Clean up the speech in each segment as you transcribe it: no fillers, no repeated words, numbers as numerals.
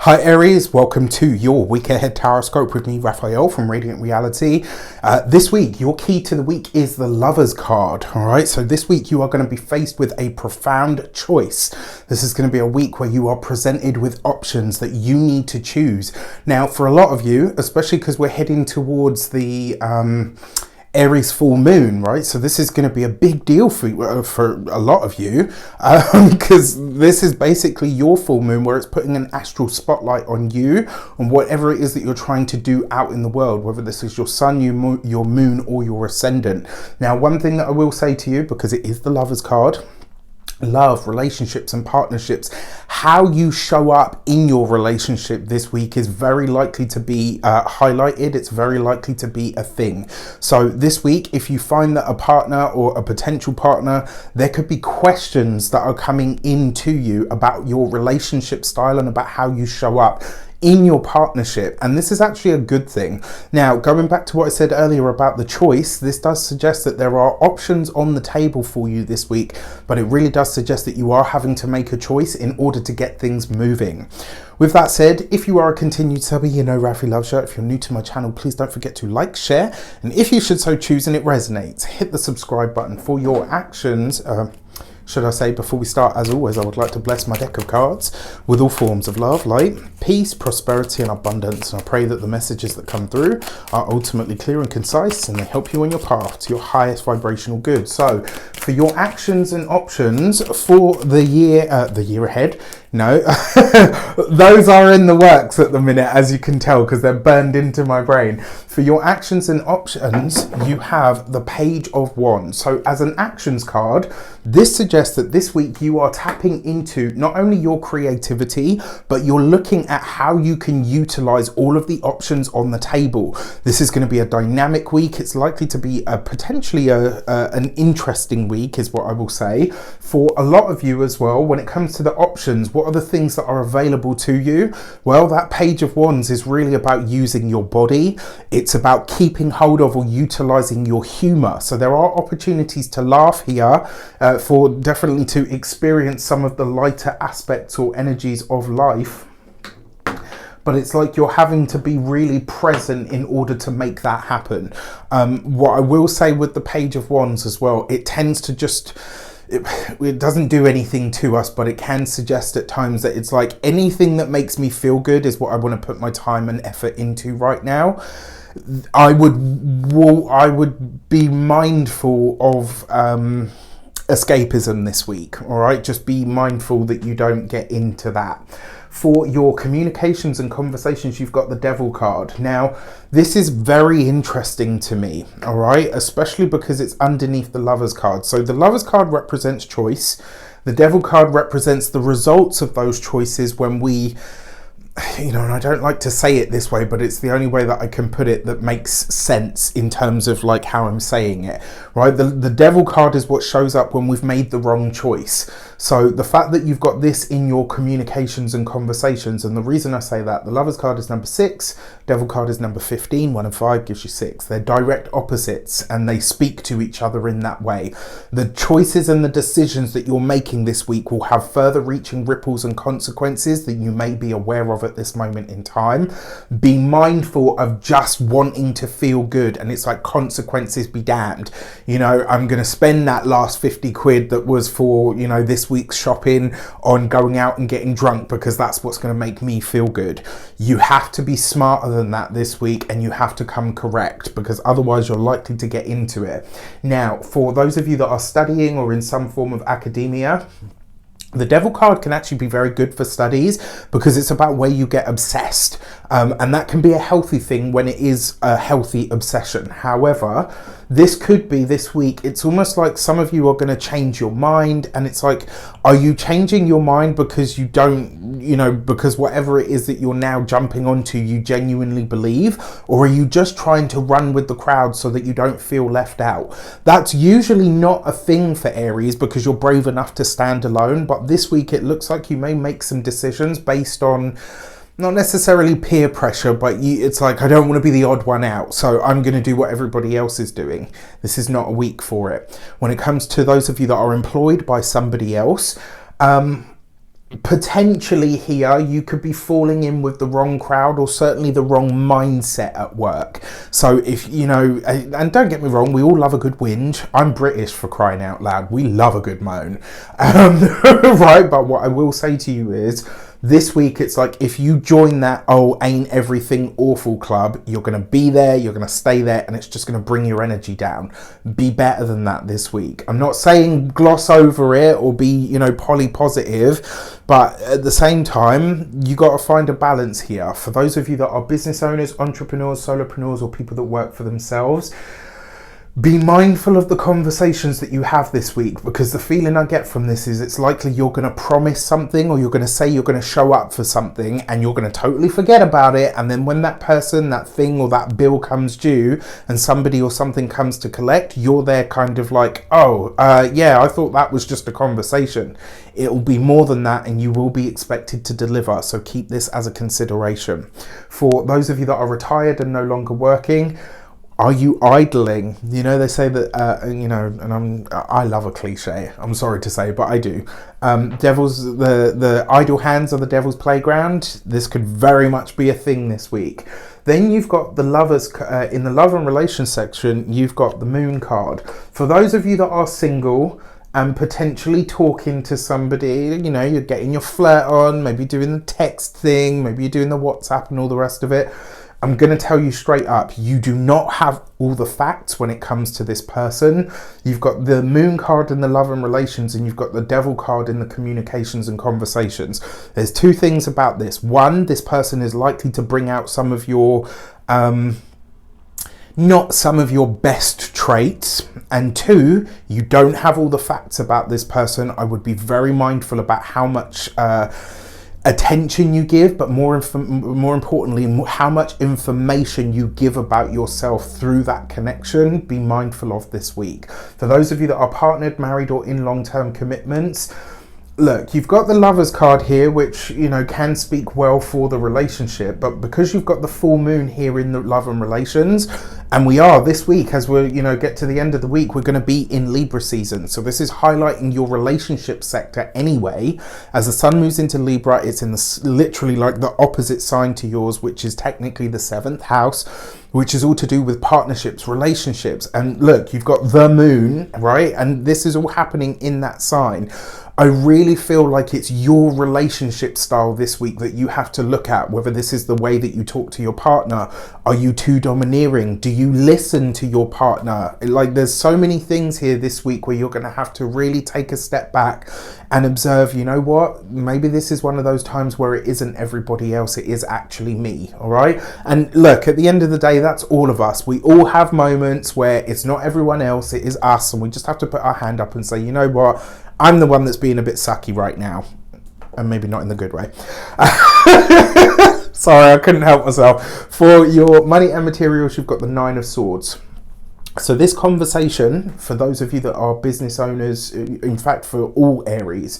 Hi Aries, welcome to your week ahead tarot with me, Raphael from Radiant Reality. This week, your key to the week is the Lovers card. All right, so this week you are going to be faced with a profound choice. This is going to be a week where you are presented with options that you need to choose. Now, for a lot of you, especially because we're heading towards the Aries full moon, right? So this is going to be a big deal for a lot of you because this is basically your full moon where it's putting an astral spotlight on you and whatever it is that you're trying to do out in the world, whether this is your sun, your moon, or your ascendant. Now, one thing that I will say to you, because it is the Lovers card, love, relationships and partnerships, how you show up in your relationship this week is very likely to be highlighted. It's very likely to be a thing. So this week, if you find that a partner or a potential partner, there could be questions that are coming into you about your relationship style and about how you show up in your partnership, and this is actually a good thing. Now, going back to what I said earlier about the choice, this does suggest that there are options on the table for you this week, but it really does suggest that you are having to make a choice in order to get things moving. With that said, if you are a continued subby, you know Rafi loves you. If you're new to my channel, please don't forget to like, share, and if you should so choose and it resonates, hit the subscribe button for your actions. Should I say, before we start, as always, I would like to bless my deck of cards with all forms of love, light, peace, prosperity, and abundance. And I pray that the messages that come through are ultimately clear and concise, and they help you on your path to your highest vibrational good. So, for your actions and options for the year ahead, no, those are in the works at the minute, as you can tell, because they're burned into my brain. For your actions and options, you have the Page of Wands. So as an actions card, this suggests that this week you are tapping into not only your creativity, but you're looking at how you can utilize all of the options on the table. This is going to be a dynamic week. It's likely to be potentially an interesting week, is what I will say. For a lot of you as well, when it comes to the options, what are the things that are available to you? Well, that Page of Wands is really about using your body. It's about keeping hold of or utilizing your humor. So there are opportunities to laugh here, for definitely to experience some of the lighter aspects or energies of life. But it's like you're having to be really present in order to make that happen. What I will say with the Page of Wands as well, it tends to just... It doesn't do anything to us, but it can suggest at times that it's like anything that makes me feel good is what I want to put my time and effort into right now. I would be mindful of escapism this week. All right, just be mindful that you don't get into that. For your communications and conversations, you've got the Devil card. Now, this is very interesting to me, all right, especially because it's underneath the Lovers card. So the Lovers card represents choice. The Devil card represents the results of those choices when we, you know, and I don't like to say it this way, but it's the only way that I can put it that makes sense in terms of like how I'm saying it, right? The Devil card is what shows up when we've made the wrong choice. So the fact that you've got this in your communications and conversations, and the reason I say that, the Lovers card is number 6, Devil card is number 15, 1 and 5 gives you 6. They're direct opposites and they speak to each other in that way. The choices and the decisions that you're making this week will have further reaching ripples and consequences that you may be aware of at this moment in time. Be mindful of just wanting to feel good, and it's like consequences be damned. You know, I'm going to spend that last 50 quid that was for, you know, this week's shopping on going out and getting drunk because that's what's going to make me feel good. You have to be smarter than that this week, and you have to come correct, because otherwise you're likely to get into it. Now, for those of you that are studying or in some form of academia, the Devil card can actually be very good for studies because it's about where you get obsessed. And that can be a healthy thing when it is a healthy obsession. However, this could be this week, it's almost like some of you are going to change your mind, and it's like, are you changing your mind because you don't, you know, because whatever it is that you're now jumping onto you genuinely believe, or are you just trying to run with the crowd so that you don't feel left out? That's usually not a thing for Aries because you're brave enough to stand alone, but this week it looks like you may make some decisions based on not necessarily peer pressure, but it's like, I don't want to be the odd one out, so I'm going to do what everybody else is doing. This is not a week for it. When it comes to those of you that are employed by somebody else, potentially here you could be falling in with the wrong crowd, or certainly the wrong mindset at work. So if you know, and don't get me wrong, we all love a good whinge. I'm British, for crying out loud. We love a good moan. Right, but what I will say to you is, this week it's like, if you join that "oh, ain't everything awful" club, you're going to be there, you're going to stay there, and it's just going to bring your energy down. Be better than that this week. I'm not saying gloss over it or be, you know, poly positive, but at the same time, you got to find a balance here. For those of you that are business owners, entrepreneurs, solopreneurs, or people that work for themselves, be mindful of the conversations that you have this week, because the feeling I get from this is it's likely you're going to promise something, or you're going to say you're going to show up for something, and you're going to totally forget about it. And then when that person, that thing, or that bill comes due, and somebody or something comes to collect, you're there kind of like, oh, yeah, I thought that was just a conversation. It'll be more than that, and you will be expected to deliver. So keep this as a consideration. For those of you that are retired and no longer working, are you idling? You know, they say that, you know, and I love a cliche, I'm sorry to say, but I do. The idle hands are the devil's playground. This could very much be a thing this week. Then you've got the lovers, in the love and relations section, you've got the moon card. For those of you that are single and potentially talking to somebody, you know, you're getting your flirt on, maybe doing the text thing, maybe you're doing the WhatsApp and all the rest of it, I'm going to tell you straight up, you do not have all the facts when it comes to this person. You've got the moon card in the love and relations, and you've got the devil card in the communications and conversations. There's two things about this. One, this person is likely to bring out some of your, not some of your best traits. And two, you don't have all the facts about this person. I would be very mindful about how much attention you give, but more importantly, how much information you give about yourself through that connection. Be mindful of this week. For those of you that are partnered, married, or in long-term commitments, look, you've got the Lovers card here, which, you know, can speak well for the relationship, but because you've got the full moon here in the love and relations, and we are this week, as we're, you know, get to the end of the week, we're going to be in Libra season. So this is highlighting your relationship sector anyway. As the sun moves into Libra, it's in the literally like the opposite sign to yours, which is technically the 7th house, which is all to do with partnerships, relationships. And look, you've got the moon, right? And this is all happening in that sign. I really feel like it's your relationship style this week that you have to look at, whether this is the way that you talk to your partner. Are you too domineering? Do you listen to your partner? Like, there's so many things here this week where you're going to have to really take a step back and observe, you know what, maybe this is one of those times where it isn't everybody else, it is actually me. All right. And look, at the end of the day, that's all of us. We all have moments where it's not everyone else, it is us. And we just have to put our hand up and say, you know what, I'm the one that's being a bit sucky right now. And maybe not in the good way. Sorry, I couldn't help myself. For your money and materials, you've got the 9 of Swords. So this conversation, for those of you that are business owners, in fact, for all Aries,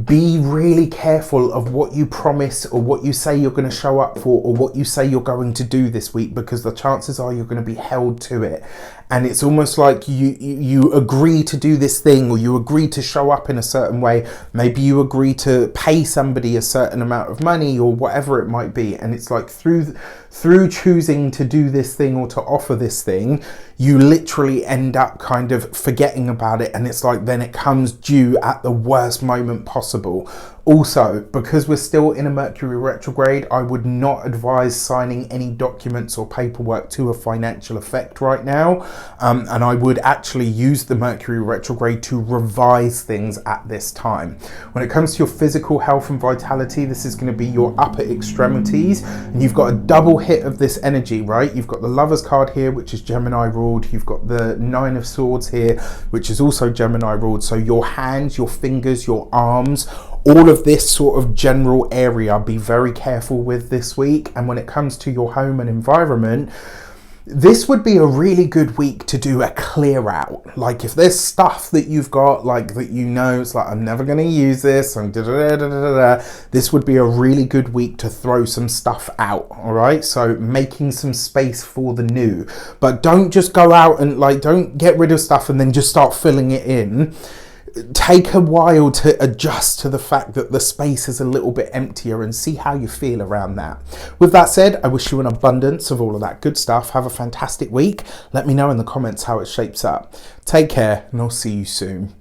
be really careful of what you promise or what you say you're going to show up for or what you say you're going to do this week, because the chances are you're going to be held to it. And it's almost like you agree to do this thing, or you agree to show up in a certain way. Maybe you agree to pay somebody a certain amount of money or whatever it might be. And it's like through choosing to do this thing or to offer this thing, you literally end up kind of forgetting about it. And it's like then it comes due at the worst moment possible. Also, because we're still in a Mercury retrograde, I would not advise signing any documents or paperwork to a financial effect right now. And I would actually use the Mercury retrograde to revise things at this time. When it comes to your physical health and vitality, this is going to be your upper extremities. And you've got a double hit of this energy, right? You've got the Lovers card here, which is Gemini ruled. You've got the 9 of Swords here, which is also Gemini ruled. So your hands, your fingers, your arms, all of this sort of general area, be very careful with this week. And when it comes to your home and environment, this would be a really good week to do a clear out. Like if there's stuff that you've got, like that, you know, it's like, I'm never going to use this, and this would be a really good week to throw some stuff out. All right. So making some space for the new, but don't just go out and like, don't get rid of stuff and then just start filling it in. take a while to adjust to the fact that the space is a little bit emptier and see how you feel around that. With that said, I wish you an abundance of all of that good stuff. Have a fantastic week. Let me know in the comments how it shapes up. Take care and I'll see you soon.